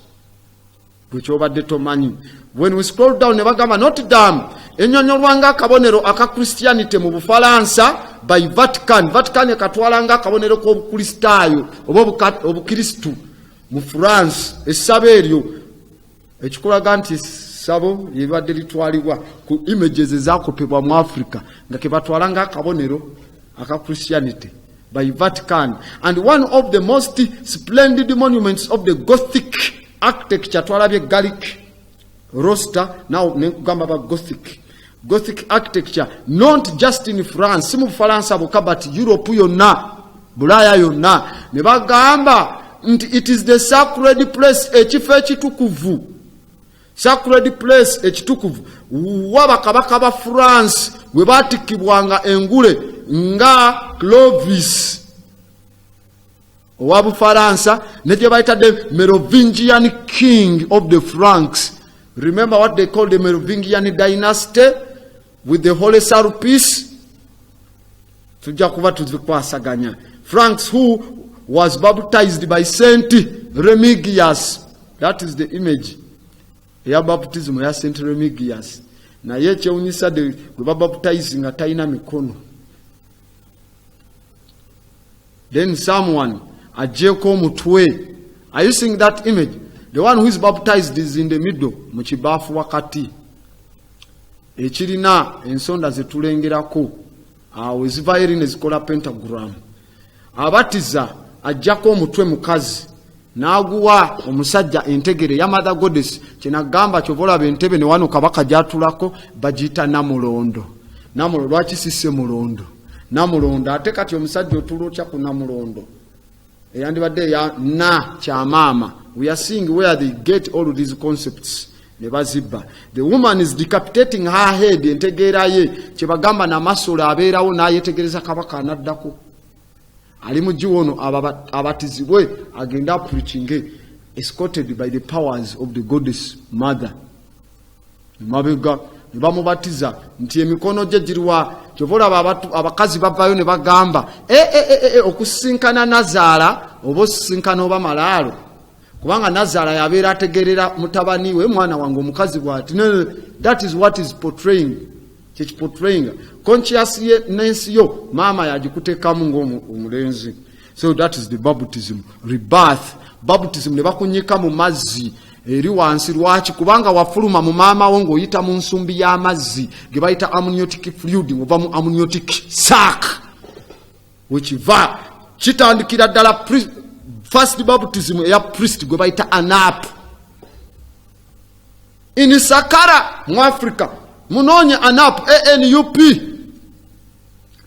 bwekyobadde tomanyi. When we scroll down ne bagamba Notre Dame ennyonnyolwanga akabonero aka Christianity mu Bufalansa by Vatican. Vatican ekatwalanga akabonero k'obukristaayo oba obukristu mu France. Essabo eryo ekikulaga nti essabo lyebadde litwalibwa ku images ezakopebwa mu Africa nga kebatwalanga akabonero aka Christianity by Vatican. And one of the most splendid monuments of the Gothic architecture twalabye Gallic roster. Now nekugamba ba Gothic architecture not just in France, si mu Bufalansa bokka but Europe yonna, Bulaya yonna. Ne bagamba nti it is the sacred place, ekifo ekitukuvu, sacred place ekitukuvu wabakabaka ba France we batikibwanga engule nga Clovis owa Bufalansa ne gye bayita the Merovingian king of the Franks. Remember what they call the Merovingian dynasty with the Holy Sulpice? Tujja kuba tuzikwasaganya. Franks who was baptized by Saint Remigius. That is the image ya baptism ya Saint Remigius. Na ye kyewunyisa de gwe baptize nga talina mikono. Then someone ajeko mutwe. Are you seeing that image? The one who is baptized is in the middle, mu kibaafu wakati. Ekirina ensonda zetulengerako awo eziva eri ne zikola pentagram. Abatiza ajjako omutwe mukazi n'aguwa omusajja entegere ya Mother Goddess. Kinagamba kyovolaba entebe ne wano kabaka gyatulako bagiyita namulondo. Namulondo lwaki sisse mulondo? Namulondo ate kati omusajja otulokya ku namulondo eyandibadde ya na kyamaama. We are seeing where they get all of these concepts. Nebazibba. The woman is decapitating her head. Entegeera ye kyebagamba n'amasolo abeerawo n'ayetegereza kabaka anaddako. Ali mu giwono abatizibwe agenda preaching escorted by the powers of the goddess mother. Mabega ne bamubatiza nti emikono gye giriwa. Kyovolaba abakazi bavayo ne bagamba okusinkana Nazaala oba osisinkana oba malaalo. Kubanga Nazaala yabeera ategerera mutabani we mwana wange omukazi bw'ati. That is what is portraying. Portraying consciousness yo mama yagikuteekamu ng'omulenzi. So that is the baptism, rebirth. Baptism ne bakunyika mu mazzi eri wansi lwaki? Kubanga wafuluma mu maama wo ng'oyita mu nsumbi y'amazzi ge bayita amniotic fluid oba mu amniotic sac wekiva kitandikira ddala first baptism eya priest gwe bayita anap. In Sakara mu Africa munonye anap ANUP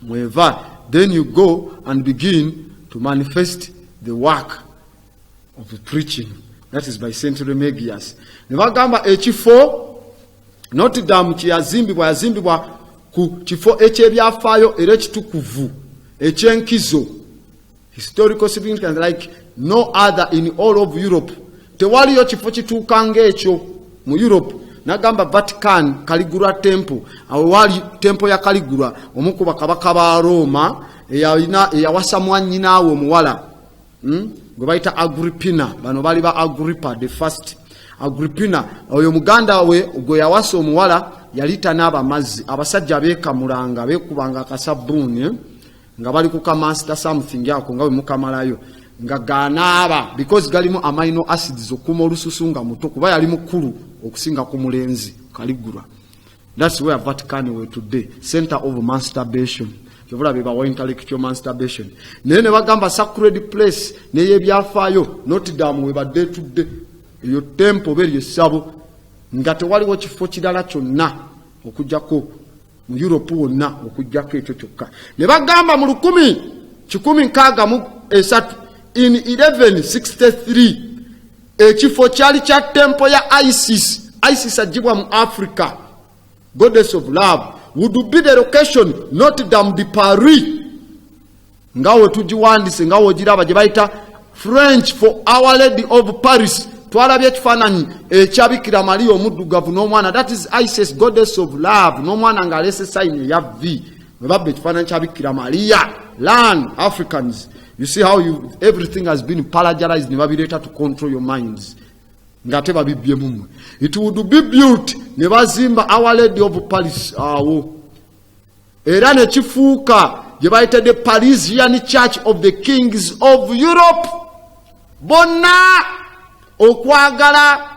mweva. Then you go and begin to manifest the work of the preaching. That is by Saint Remigius. Ne bagamba ekifo Notre Dame yazimbibwa ku kifo ekyebyafaayo era ekitukuvu ekyenkizo, historical significance like no other in all of Europe. Tewaliyo kifo kituukanga ekyo mu Europe. Nagamba Vatican Caligula temple, awo wali temple ya Caligula omu ku bakabaka ba Roma eyawasa mwannyinaawe omuwala gwe bayita Agrippina. Bano bali ba Agrippa the first. Agrippina oyo muganda we gwe yawasa omuwala yalita n'aba mazzi. Abasajja beekamulanga beekubanga akasabbuuni nga bali ku master something yako nga we mukamalayo nga ganaaba because galimu amino acids okuma olususu nga muto kuba yali mukulu okusinga ku mulenzi Caligula. That's where Vatican were today, center of masturbation. Kyovula beba wa intellectual masturbation. Ne bagamba sacred place ne yebyafaayo Notre Dame we badde tudde eyo temple beri esabo nga tewaliwo kifo kirala kyonna okujjako mu Europe wonna okujjako ekyo kyokka. Ne bagamba mu 1663 in 1163 ekifo kyali kya temple ya Isis ajibwa mu Africa, goddess of love, would be the location Notre Dame de Paris. Ngawe tujiwandise ngawe giraba gye bayita French for Our Lady of Paris. Twalabye ekifaananyi ekyabikira Maria omuddugavu n'omwana, that is Isis, goddess of love, n'omwana ng'alese sign ya V. Bwe babba ekifaananyi kyabikira Maria. Learn Africans. You see how everything has been paralyzed to control your minds. It would be built nebazimba Our Lady of Paris era ne kifuuka gye bayita the Parisian Church of the Kings of Europe. Bonna okwagala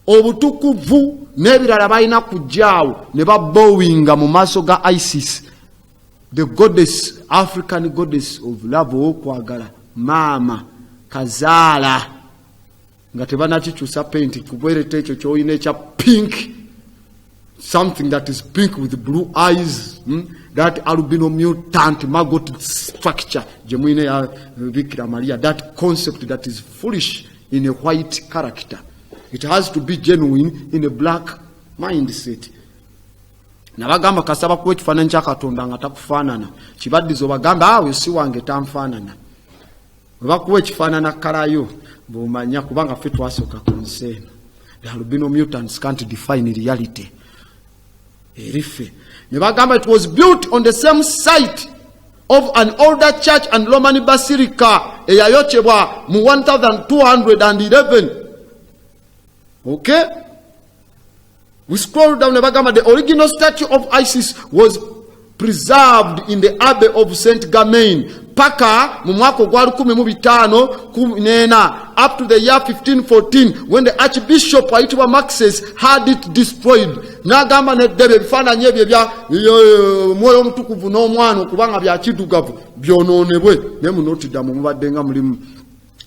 obutukuvu n'ebirala balina kujjaawo ne babowinga mu maaso ga ISIS, the goddess, African goddess of love, okwagala maama kazaala nga tebanakikyusa penti kubeereta ekyo ky'olina ekya pink, something that is pink with blue eyes, that albino mutant maggot structure gye mwine ya Bikira Maria, that concept that is foolish in a white character. It has to be genuine in a black mindset. Nabagamba kasaba kuwa ekifaananyi kya Katonda nga takufaanana kibaddizo bagamba awe si wange tanfaanana. Bakuwa ekifaanana kalayo bw'omanya kubanga ffe twasooka ku nsi eno. The albino mutants can't define reality. Erife. Ne bagamba it was built on the same site of an older church and Roman basilica eyayokyebwa mu 1211. Okay? We scroll down, the original statue of Isis was preserved in the Abbey of Saint Germain. Paka mu mwaka gwa 1514 up to the year 1514 when the Archbishop Waitwa Maxes had it destroyed. Nagamba ne debe bifaananyi ebyo bya mwoyo omutukuvu n'omwana okubanga bya kiddugavu byonoonebwe ne mu Notre Dame mubadde nga mulimu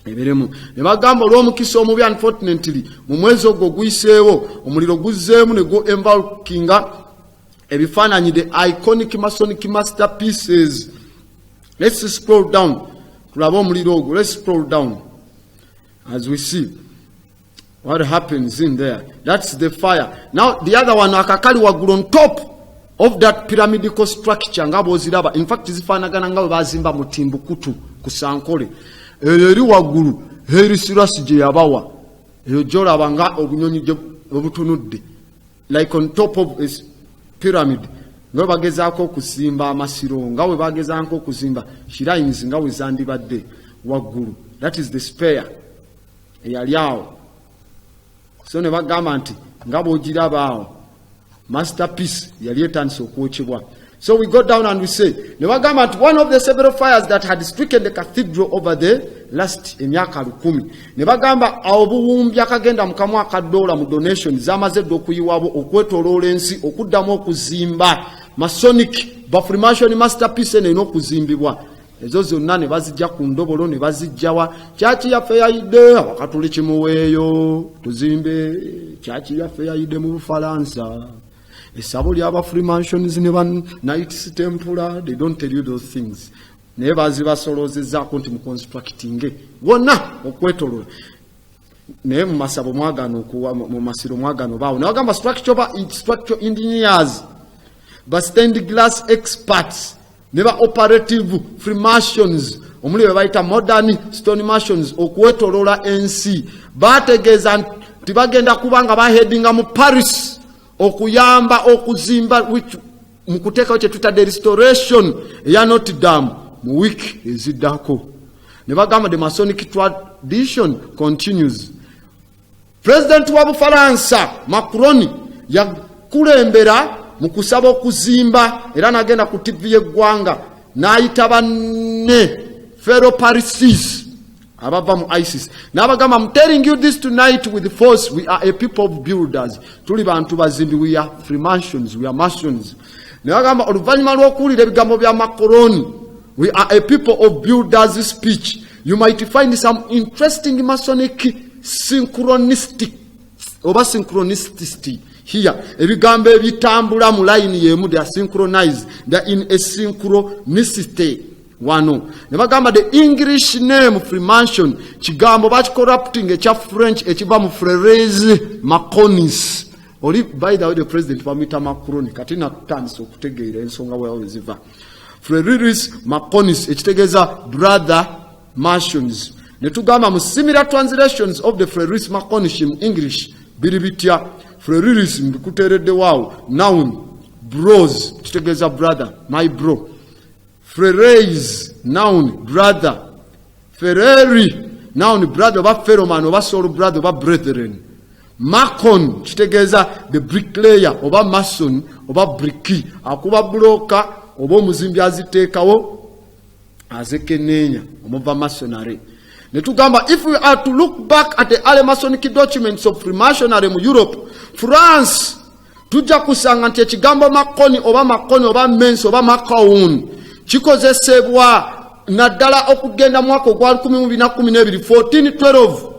ebiremu. Ne bagamba olw'omukisa omubi, unfortunately mu mwezi ogwo guyiseewo omuliro guzzeemu ne go envelopinga ebifaananyi the iconic Masonic masterpieces. Let's scroll down. Let's scroll down as we see what happens in there. That's the fire. Now the other one, akakali wagulu on top of that pyramidical structure. In fact, zifaanagana nga bazimba mu Timbuktu ku Sankole. Eri wagulu Haile Selassie gye yabawa. Eyo gy'olaba nga obunyonyi obutunudde. Like on top of a pyramid. Nga bagezaako okuzimba amasiro, nga we bagezaako okuzimba shrines nga we zandibadde waggulu. That is the spare eyali awo. So ne bagamba nti nga bw'ogiraba awo masterpiece yali etandise okwokyebwa. So we go down and we say, ne bagamba nti one of the several fires that had stricken the cathedral over the last emyaka 10. Ne bagamba obuwumbi akagenda mu kamu akadoola mu donation zamaze dde okuyiwabo okwetoloola ensi okuddamu okuzimba Masonic Freemason masterpiece eno okuzimbibwa. Ezo zonna ne bazijja ku ndobolo ne bazijjawa. Kyaki yaffe yayidde abakatuli kimuweeyo tuzimbe. Kyaki yaffe yayidde mu Bufalansa. Esabo ly'aba Freemasons ne ba Knights Templar, they don't tell you those things. Naye bazibasoloozezzaako nti mu constructing wonna okwetoloola. Naye mu masabo mwagaano mu masiro mwagaano baawo. Ne bagamba structure engineers, ba stained glass experts, ne ba operative Freemasons, omuli be bayita modern stone masons okwetoloola ensi. Baategeeza nti bagenda kubanga baheadinga mu Paris okuyamba okuzimba mu kuteekawo kye tutadde restoration ya Notre Dame mu week eziddako. Ne bagamba the Masonic tradition continues. President wa Bufalansa Macron yakulembera mu kusaba okuzimba era n'agenda ku TV y'eggwanga n'ayita banne fellow Parisians abava mu ISIS. N'abagamba, I'm telling you this tonight with force, we are a people of builders. Tuli bantu bazimbi, we are Freemasons, we are Masons. N'abagamba oluvannyuma lw'okuwulira ebigambo bya Macron, we are a people of builders speech. You might find some interesting Masonic synchronicity here. Ebigambo ebitambula mu line yemu, they are synchronized. They are in a synchronicity. Wano. Ne bagamba the English name Freemason kigambo bakicorrupting ekya French ekiva mu Frères Maconis. Oli by the way the president bamita Macron kati natandise okutegeera ensonga bwe ziva. Frères Maconis ekitegeeza brother Masons. Ne tugamba mu similar translations of the Frères Maconis in English biri bitya. Frères mbikuteredde waawo noun bros kitegeeza brother, my bro. Frères noun brother, Ferreri now ni brother oba Ferroman oba soul brother oba brethren. Macon kitegeeza the bricklayer oba mason oba brickie akuba bloka oba omuzimbi aziteekawo azekenenya omuva masonary. Netugamba if we are to look back at the early Masonic documents of Freemasonry in Europe, France, tujja kusanga nti ekigambo Makoni oba Mensa oba Macaon kikozesebwa naddala okugenda mwaka ogwa 1212 1412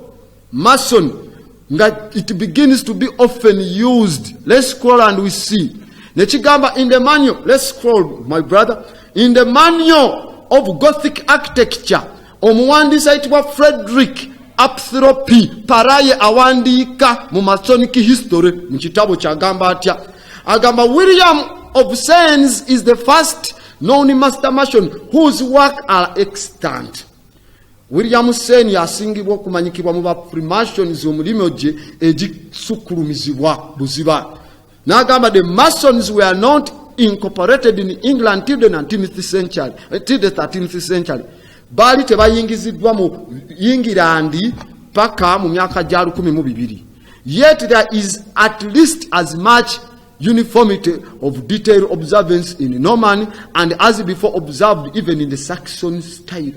Mason nga it begins to be often used. Let's scroll and we see. Nechigamba in the manual, let's scroll my brother, in the manual of Gothic architecture omuwandiisi ayitibwa Frederick Apthropy Paraye awandiika mu Masonic history mu kitabo kyagamba atya agamba William of Sens is the first known master mason whose work are extant. William Sen yasingibwa okumanyikibwa mu ba Freemasons omulimo gye egisukulumizibwa buziba. N'agamba the Masons were not incorporated in England till the 19th century, till the 13th century. Bali tebayingiziddwa mu England paka mu myaka gya 1200. Yet there is at least as much uniformity of detail observance in Norman and as before observed even in the Saxon style.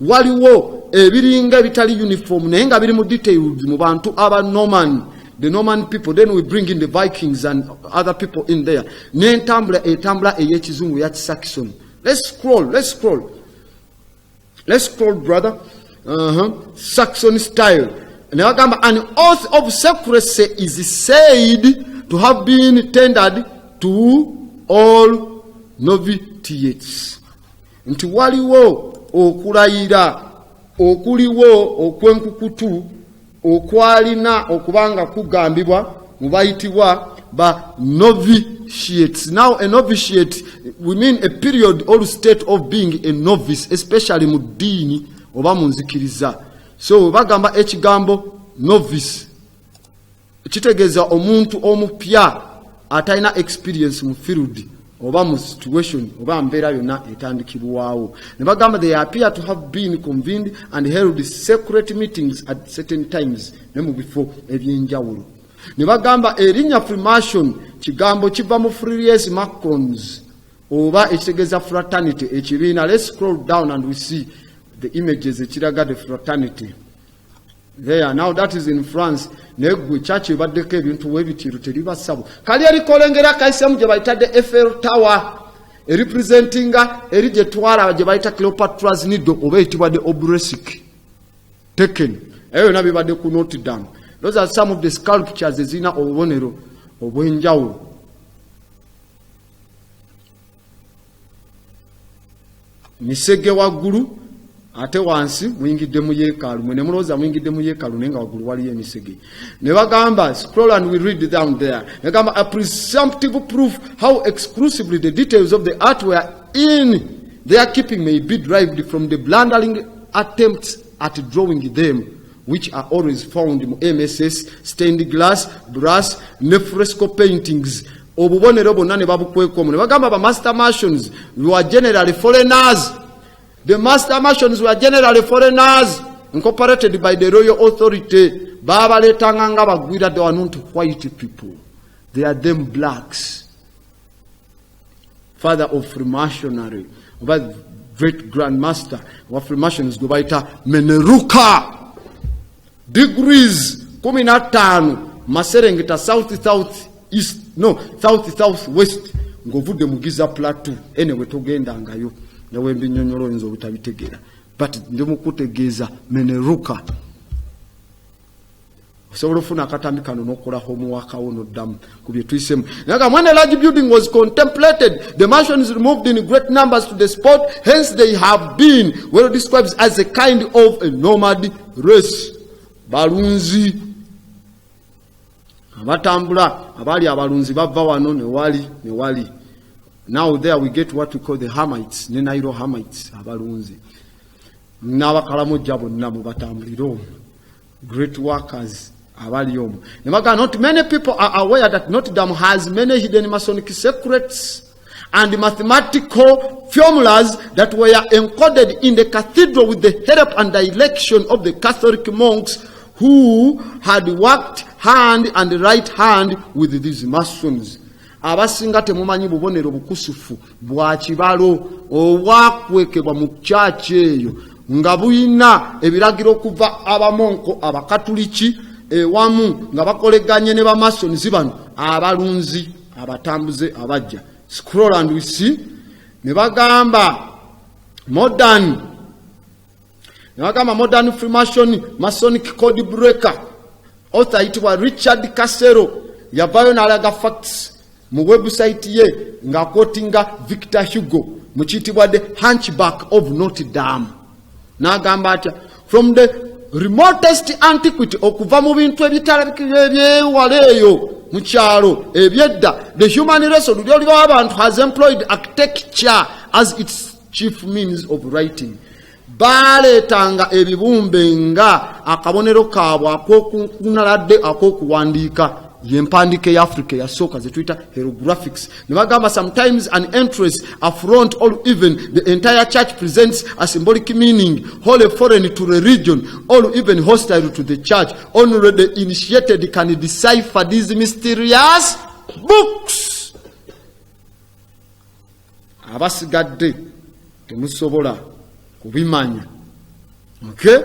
Waliwo ebiringa bitali uniform naye nga biri mu details mu bantu aba Norman, the Norman people. Then we bring in the Vikings and other people in there. N'entambula ey'ekizungu ya Saxon. Let's scroll, brother. Saxon style. An oath of secrecy is said to have been tendered to all novitiates. Nti waliwo okulayira okuliwo okwenkukutu okwalina okubanga kugambibwa mu bayitibwa ba novitiates. Now a novitiate, we mean a period or state of being a novice, especially mu ddiini oba mu nzikiriza. So bagamba ekigambo novice kitegeeza omuntu omupya atalina experience mu field oba mu situation oba mbeera yonna etandikibwawo. Ne bagamba they appear to have been convened and held secret meetings at certain times ne mu bifo ebyenjawulo. Ne bagamba erinnya Freemason kigambo kiva mu Freres Macrons oba ekitegeeza fraternity ekibiina. Let's scroll down and we see the images ekiraga the fraternity there. Now that is in France. Negwe church ebaddeko ebintu webitiru teribasabo kali erikolengera kaisemu gye bayitadde Eiffel Tower representinga eri gye twala gye bayita Cleopatra's Needle oba eyitibwa the obelisk taken eyo nabibadde ku Notre Dame. Those are some of the sculptures ezina obubonero obwenjawulo. Misege waggulu ate wansi muyingidde mu yeekaalu. Mwe ne mulowooza muyingidde mu yeekaalu naye nga waggulu waliyo emisege. Ne bagamba scroll and we read down there. Ne bagamba a presumptive proof how exclusively the details of the art were in their keeping may be derived from the blundering attempts at drawing them, which are always found in MSS, stained glass, brass, ne fresco paintings. Obubonero bonna ne babukwekomu. Ne bagamba ba master masons were generally foreigners. The master masons were generally foreigners incorporated by the royal authority. Babaletanga nga bagwira, they were not white people. They are them blacks. Father of Freemasonry, great grandmaster of Freemasons go baita Meneruka. Degrees 15 Maserengeta south west ngovudde mu Giza Plateau. Anyway togenda ngayo nawe mbinyonyolo nzo bitabitegera, but ndi mukutegeeza Meneruka osobola ofuna akatambi kano n'okola homework awo n'oddamu ku bye tuyisemu. Naga when a large building was contemplated, the Masons removed in great numbers to the spot. Hence they have been well described as a kind of a nomad race. Balunzi abatambula abali abalunzi bava wano ne wali. Now there we get what we call the Hamites, ne Nairo Hamites abalunzi. N'abakalamoja bonna mu batambuliro, great workers abali omu. Not many people are aware that Notre Dame has many hidden Masonic secrets and mathematical formulas that were encoded in the cathedral with the help and direction of the Catholic monks who had worked hand and right hand with these Masons. Abasinga temumanyi bubonero bukusufu bwa kibalo obwakwekebwa mu kyaki eyo nga buyina ebiragiro okuva abamonko abakatuliki ewamu nga bakoleganye ne bamasons bano abalunzi abatambuze abajja. Scroll and we see ne bagamba modern Freemason Masonic code breaker author itibwa Richard Casero yavayo n'alaga facts mu website ye nga quotinga Victor Hugo mu kitibwa The Hunchback of Notre Dame. N'agamba atya from the remotest antiquity okuva mu bintu ebitalabikira ebyewala eyo mu kyalo ebyedda the human race olulyo abantu has employed architecture as its chief means of writing. Baleetanga ebibumbe nga akabonero kaabwe ak'okunaladde ak'okuwandiika yempandike ya Africa yasooka ze tuyita hieroglyphics. Ne bagamba sometimes an entrance, a front, or even the entire church presents a symbolic meaning wholly foreign to religion or even hostile to the church. Only the initiated can decipher these mysterious books. Abasigadde temusobola kubimanya. Okay?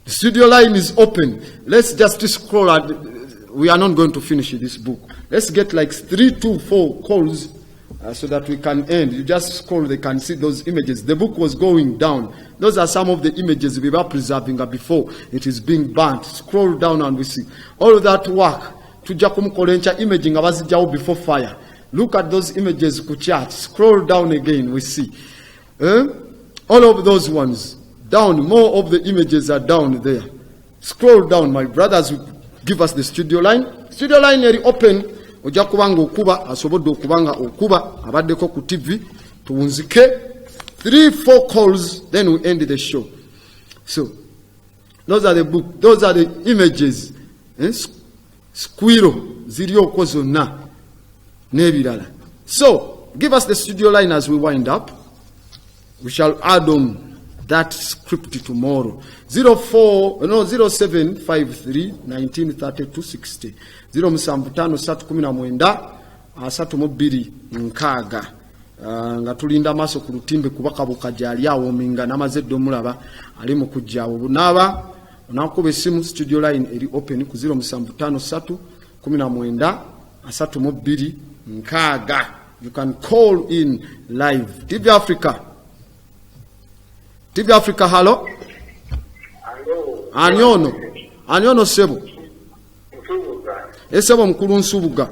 The studio line is open. Let's just scroll at we are not going to finish this book. Let's get like 3 to 4 calls so that we can end. You just scroll, they can see those images. The book was going down. Those are some of the images we were preserving before it is being burnt. Scroll down and we see all of that work. Tujja kumukolencha imaging abazijjawo before fire. Look at those images ku chart. Scroll down again, we see. All of those ones. Down, more of the images are down there. Scroll down, my brothers. Give us the studio line. Studio line eri open. Ojja kubanga okuba asobodde okubanga okuba abaddeko ku TV tuwunzike 3-4 calls, then we end the show. So those are the book, those are the images. Squirrel zirioko zonna n'ebirala. So give us the studio line as we wind up. We shall add on that script tomorrow. 0753 193260 0753193260 nga tulinda maaso ku lutimbe kubaka bukaja ali awo minga namazedde omulaba ali mu kujja awo bunaba onakuba esimu studio line eri open ku 0753193260. You can call in live. TV Africa, hello. Hello. Anyono sebo. Esebo mkulu nsubuga.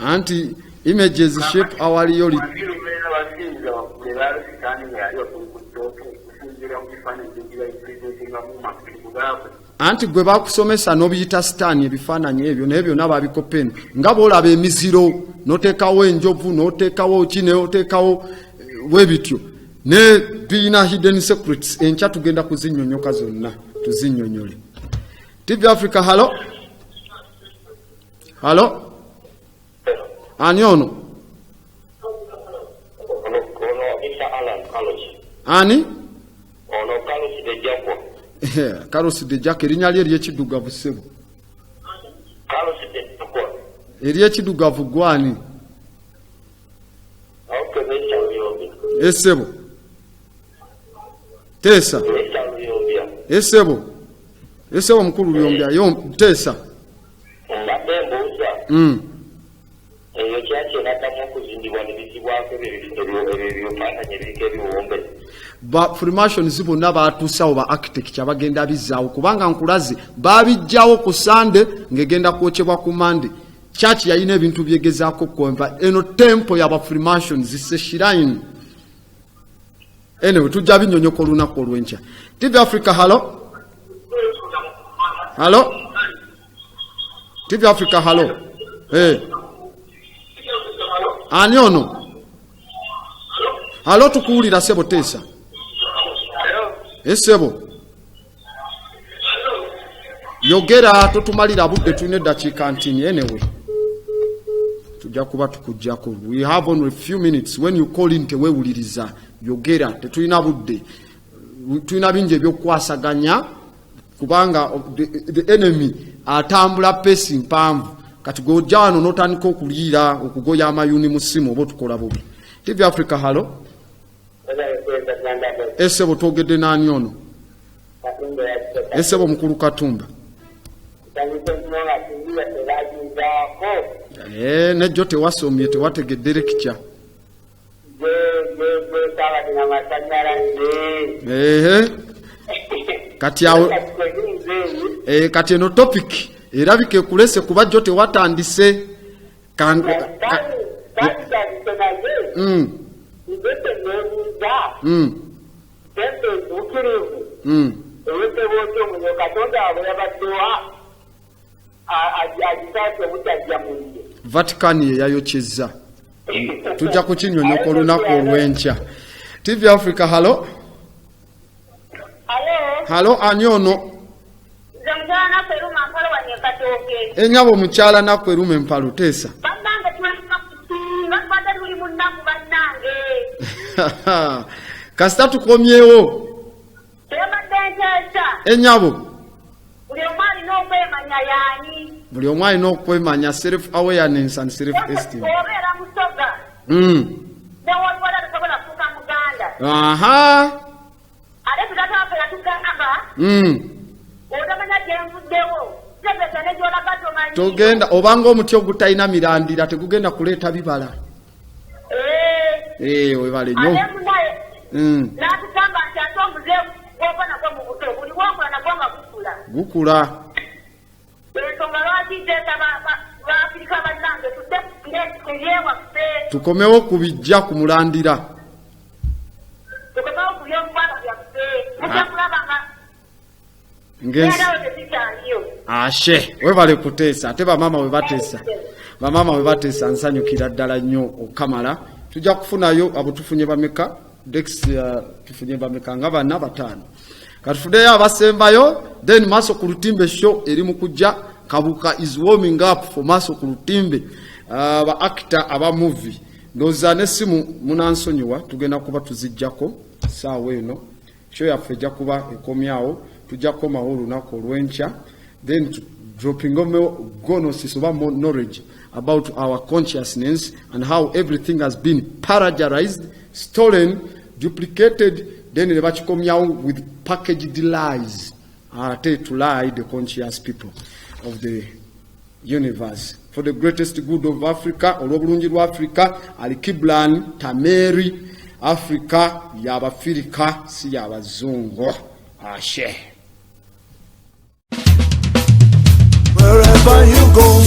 Anti images shape awaliyo anti gwe bakusomesa n'obiyita sitaani ebifaananyi ebyo n'ebyo n'ababikopeni nga bw'olaba emiziro n'oteekawo enjovu n'oteekawo ki n'oteekawo bwe bityo ne birina hidden secrets enkya tugenda kuzinnyonnyoka zonna tuzinnyonnyole. TV Africa, hello. Hello. Ani ono? Ani? Ono Carlos de Jaco. Carlos de Jaco erinnya lye ery'ekiddugavu ssebo. Carlos de Jaco. Ery'ekiddugavu gwani? Essebo. Tesa. Essebo. Essebo mukulu Luyombya yo Tesa. Ba Freemason zibonna batusawo ba architecture bagenda bizaawo kubanga nkulaze babijjawo ku Sunday ngegenda kwokyebwa ku Monday. Church yayina ebintu byegezaako kwemba eno temple ya ba Freemason zise shrine. Anyway, tujja binyonyoko lunaku olw'enkya. TV Africa, hello. Halo? TV Africa, halo? Ani ono? Halo tukuwulira Ssebo Teesa. Ssebo. Yogera totumalira budde tulina eddakiika ntini anyway. Tujja kuba tukujjako. We have only a few minutes. When you call in tewewuliriza yogera tetulina budde. Tulina bingi ebyokukwasaganya kubanga the enemy atambula pesi mpanvu kati gojja wano n'otandika okuliira okugoya amayuni mu ssimu oba otukola bubi. TV Africa, halo? Ssebo twogedde n'ani ono? Ssebo mukulu Katumba. Nejjo tewasomye tewategedde lekitya. Kati awe kati eno topic erabike kulese kuba jjo tewatandise Vatican yeyayokyezza. Tujja kukinyonyoka olunaku olw'enkya. TV Africa, halo? Halo, ani ono? Enyabo mukyala Nakwerume Mpalu Teesa. Kasita tukomyewo. Enyabo. Buli omu alina okwemanya self awareness and self esteem. Aha. Togenda obanga omuti ogutalina mirandira tegugenda kuleeta bibala. Webale nnyo. Gukula. Tukomewo kubijja kumulandira. Ashe, webale kuteesa, ate bamama webateesa. Bamama webateesa nsanyukira ddala nnyo okamala. Tujja kufunayo abutufunye bameka, Dex tufunye bameka nga bana batano. Katufuneyo abasembayo, then Maso ku Lutimbe show eri mu kujja. Kabuka is warming up for Maso ku Lutimbe. Ba actor aba movie. Ndoza nesimu munansonyiwa tugenda kuba tuzijjako saawa eno. Show yaffe ejja kuba ekomyawo. Tujja komawo olunaku olw'enkya. Then dropping gnosis oba more knowledge about our consciousness and how everything has been paralyzed, stolen, duplicated, then ne bakikomyawo with packaged lies. To lie the conscious people of the universe. For the greatest good of Africa, olw'obulungi lwa Africa, Ali Kiblan, Tameri, Africa, y'Abafirika, si y'Abazungu. Ashe. Wherever you go,